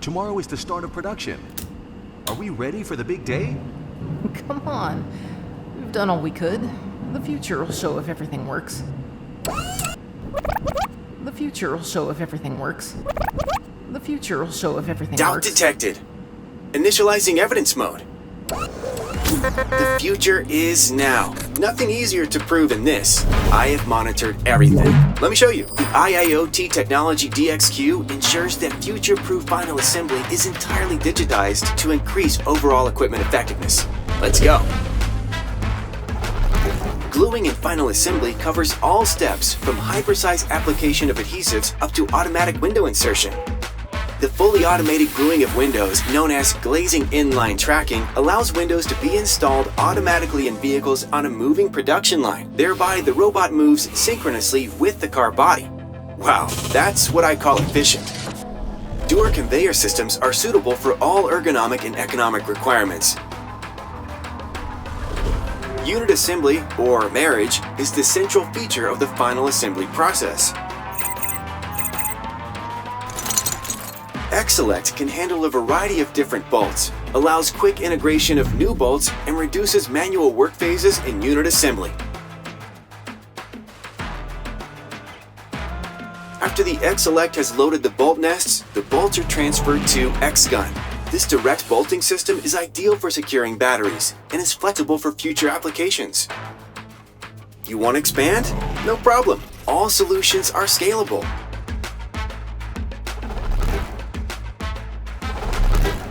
Tomorrow is the start of production. Are we ready for the big day? Come on. We've done all we could. The future will show if everything works. The future will show if everything works. The future will show if everything Doubt works. detected. Initializing evidence mode. The future is now. Nothing easier to prove than this. I have monitored everything. Let me show you. The IIoT Technology DXQ ensures that future-proof final assembly is entirely digitized to increase overall equipment effectiveness. Let's go. Gluing in final assembly covers all steps from high-precise application of adhesives up to automatic window insertion. The fully automated gluing of windows, known as glazing inline tracking, allows windows to be installed automatically in vehicles on a moving production line. Thereby, the robot moves synchronously with the car body. Wow, that's what I call efficient. Dürr conveyor systems are suitable for all ergonomic and economic requirements. Unit assembly, or marriage, is the central feature of the final assembly process. X-Select can handle a variety of different bolts, allows quick integration of new bolts, and reduces manual work phases in unit assembly. After the X-Select has loaded the bolt nests, the bolts are transferred to X-Gun. This direct bolting system is ideal for securing batteries and is flexible for future applications. You want to expand? No problem. All solutions are scalable.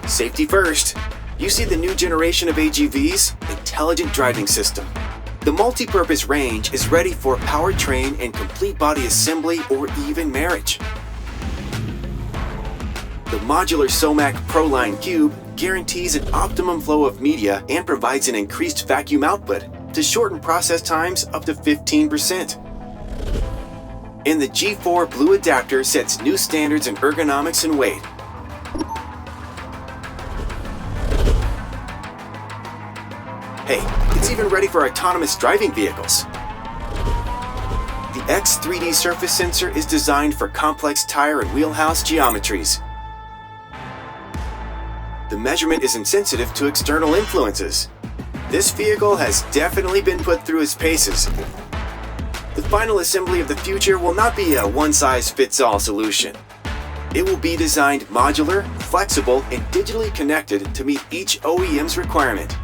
Safety first. You see the new generation of AGVs? Intelligent driving system. The multi-purpose range is ready for powertrain and complete body assembly or even marriage. The modular Somac ProLine Cube guarantees an optimum flow of media and provides an increased vacuum output to shorten process times up to 15%. And the G4 Blue adapter sets new standards in ergonomics and weight. Hey, it's even ready for autonomous driving vehicles. The X 3D surface sensor is designed for complex tire and wheelhouse geometries. The measurement is insensitive to external influences. This vehicle has definitely been put through its paces. The final assembly of the future will not be a one-size-fits-all solution. It will be designed modular, flexible, and digitally connected to meet each OEM's requirement.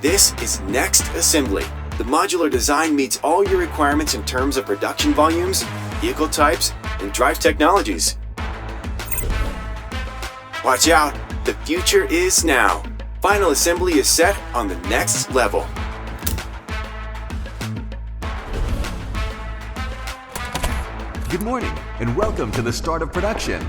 This is NEXT.assembly. The modular design meets all your requirements in terms of production volumes, vehicle types, and drive technologies. Watch out, the future is now. Final assembly is set on the next level. Good morning, and welcome to the start of production.